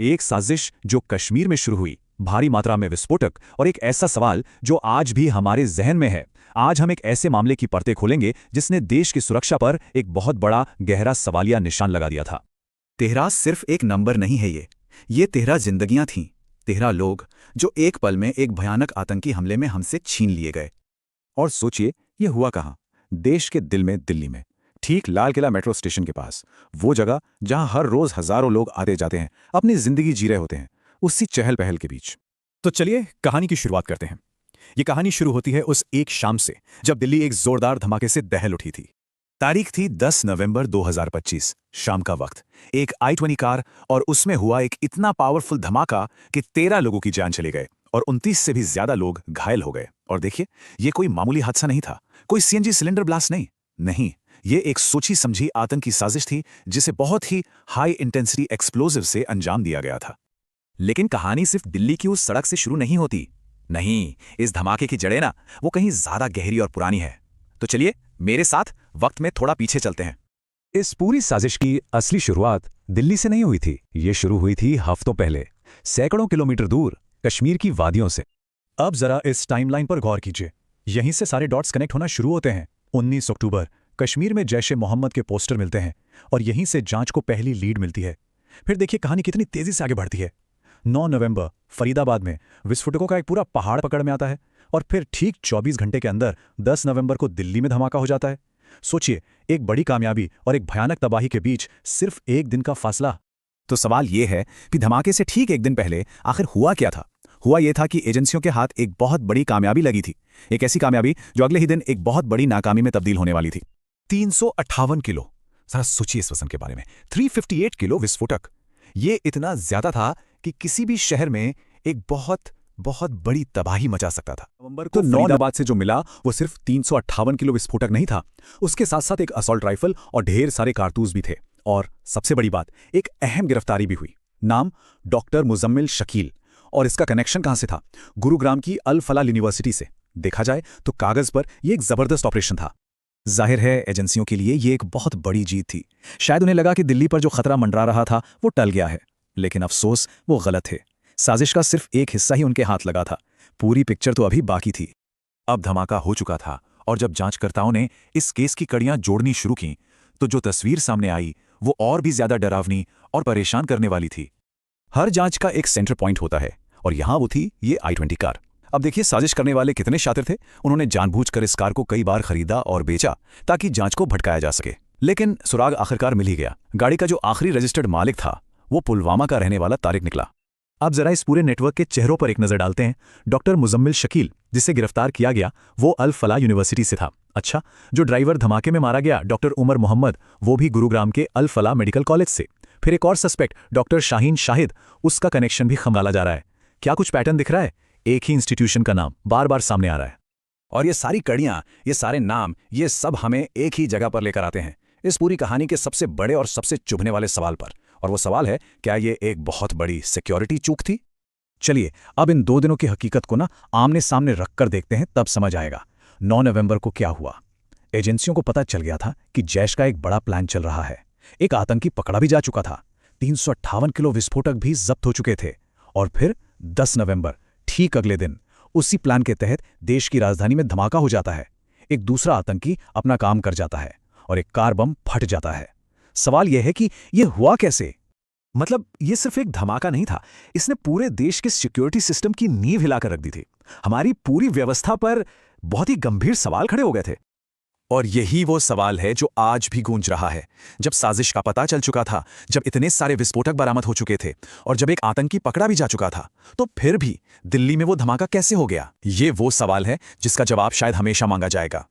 एक साजिश जो कश्मीर में शुरू हुई, भारी मात्रा में विस्फोटक, और एक ऐसा सवाल जो आज भी हमारे जहन में है। आज हम एक ऐसे मामले की परतें खोलेंगे जिसने देश की सुरक्षा पर एक बहुत बड़ा गहरा सवालिया निशान लगा दिया था। 13 सिर्फ एक नंबर नहीं है ये 13 जिंदगियां थीं, 13 लोग जो एक पल में एक भयानक आतंकी हमले में हमसे छीन लिए गए। और सोचिए, ये हुआ कहाँ? देश के दिल में, दिल्ली में, ठीक लाल किला मेट्रो स्टेशन के पास। वो जगह जहां हर रोज हजारों लोग आते जाते हैं, अपनी जिंदगी जी रहे होते हैं, उसी चहल पहल के बीच। तो चलिए कहानी की शुरुआत करते हैं। ये कहानी शुरू होती है उस एक शाम से जब दिल्ली एक जोरदार धमाके से दहल उठी थी। तारीख थी 10 नवंबर 2025, शाम का वक्त। एक i20 कार और उसमें हुआ एक इतना पावरफुल धमाका कि 13 लोगों की जान चली गए और 29 से भी ज्यादा लोग घायल हो गए। और देखिए, ये कोई मामूली हादसा नहीं था, कोई सीएनजी सिलेंडर ब्लास्ट नहीं, ये एक सोची समझी आतंकी साजिश थी जिसे बहुत ही हाई इंटेंसिटी एक्सप्लोजिव से अंजाम दिया गया था। लेकिन कहानी सिर्फ दिल्ली की उस सड़क से शुरू नहीं होती। नहीं, इस धमाके की जड़ें ना वो कहीं ज्यादा गहरी और पुरानी है। तो चलिए मेरे साथ वक्त में थोड़ा पीछे चलते हैं। इस पूरी साजिश की असली शुरुआत दिल्ली से नहीं हुई थी। ये शुरू हुई थी हफ्तों पहले, सैकड़ों किलोमीटर दूर कश्मीर की वादियों से। अब जरा इस टाइमलाइन पर गौर कीजिए। यहीं से सारे डॉट्स कनेक्ट होना शुरू होते हैं। 19 अक्टूबर कश्मीर में जैश ए मोहम्मद के पोस्टर मिलते हैं और यहीं से जांच को पहली लीड मिलती है। फिर देखिए कहानी कितनी तेजी से आगे बढ़ती है। 9 नवंबर फरीदाबाद में विस्फोटकों का एक पूरा पहाड़ पकड़ में आता है और फिर ठीक 24 घंटे के अंदर 10 नवंबर को दिल्ली में धमाका हो जाता है। सोचिए, एक बड़ी कामयाबी और एक भयानक तबाही के बीच सिर्फ एक दिन का फासला। तो सवाल ये है कि धमाके से ठीक एक दिन पहले आखिर हुआ क्या था? हुआ यह था कि एजेंसियों के हाथ एक बहुत बड़ी कामयाबी लगी थी। एक ऐसी कामयाबी जो अगले ही दिन एक बहुत बड़ी नाकामी में तब्दील होने वाली थी। 358 किलो, जरा सोचिए इस वजन के बारे में। 358 किलो विस्फोटक, ये इतना ज्यादा था कि किसी भी शहर में एक बहुत बहुत बड़ी तबाही मचा सकता था। नवंबर को फरीदाबाद से जो मिला वो सिर्फ 358 किलो विस्फोटक नहीं था, उसके साथ साथ एक असॉल्ट राइफल और ढेर सारे कारतूस भी थे। और सबसे बड़ी बात, एक अहम गिरफ्तारी भी हुई। नाम डॉक्टर मुजम्मिल शकील। और इसका कनेक्शन कहां से था? गुरुग्राम की अल फलाह यूनिवर्सिटी से। देखा जाए तो कागज पर यह एक जबरदस्त ऑपरेशन था। जाहिर है एजेंसियों के लिए ये एक बहुत बड़ी जीत थी। शायद उन्हें लगा कि दिल्ली पर जो खतरा मंडरा रहा था वो टल गया है, लेकिन अफसोस वो गलत है। साजिश का सिर्फ एक हिस्सा ही उनके हाथ लगा था, पूरी पिक्चर तो अभी बाकी थी। अब धमाका हो चुका था और जब जांचकर्ताओं ने इस केस की कड़ियां जोड़नी शुरू की तो जो तस्वीर सामने आई वो और भी ज्यादा डरावनी और परेशान करने वाली थी। हर जांच का एक सेंटर पॉइंट होता है और यहां वो थी ये i20 कार। अब देखिए साजिश करने वाले कितने शातिर थे। उन्होंने जानबूझकर इस कार को कई बार खरीदा और बेचा ताकि जांच को भटकाया जा सके। लेकिन सुराग आखिरकार मिल ही गया। गाड़ी का जो आखिरी रजिस्टर्ड मालिक था वो पुलवामा का रहने वाला तारिक निकला। अब जरा इस पूरे नेटवर्क के चेहरों पर एक नजर डालते हैं। डॉक्टर मुजम्मिल शकील, जिसे गिरफ्तार किया गया, वो अल फलाह यूनिवर्सिटी से था। अच्छा, जो ड्राइवर धमाके में मारा गया डॉक्टर उमर मोहम्मद, वो भी गुरुग्राम के अल फलाह मेडिकल कॉलेज से। फिर एक और सस्पेक्ट डॉक्टर शाहीन शाहिद, उसका कनेक्शन भी खंगाला जा रहा है। क्या कुछ पैटर्न दिख रहा है? एक ही इंस्टीट्यूशन का नाम बार बार सामने आ रहा है। और ये सारी कड़ियां, ये सारे नाम, ये सब हमें एक ही जगह पर लेकर आते हैं, इस पूरी कहानी के सबसे बड़े और सबसे चुभने वाले सवाल पर। और वो सवाल है, क्या ये एक बहुत बड़ी सिक्योरिटी चूक थी? चलिए अब इन 2 दिनों की हकीकत को ना आमने सामने रखकर देखते हैं, तब समझ आएगा। 9 नवंबर को क्या हुआ? एजेंसियों को पता चल गया था कि जैश का एक बड़ा प्लान चल रहा है। एक आतंकी पकड़ा भी जा चुका था। 358 किलो विस्फोटक भी जब्त हो चुके थे। और फिर 10 नवंबर, ठीक अगले दिन, उसी प्लान के तहत देश की राजधानी में धमाका हो जाता है। एक दूसरा आतंकी अपना काम कर जाता है और एक कार बम फट जाता है। सवाल यह है कि यह हुआ कैसे? मतलब ये सिर्फ एक धमाका नहीं था, इसने पूरे देश के सिक्योरिटी सिस्टम की नींव हिलाकर रख दी थी। हमारी पूरी व्यवस्था पर बहुत ही गंभीर सवाल खड़े हो गए थे। और यही वो सवाल है जो आज भी गूंज रहा है। जब साजिश का पता चल चुका था, जब इतने सारे विस्फोटक बरामद हो चुके थे और जब एक आतंकी पकड़ा भी जा चुका था, तो फिर भी दिल्ली में वो धमाका कैसे हो गया? ये वो सवाल है जिसका जवाब शायद हमेशा मांगा जाएगा।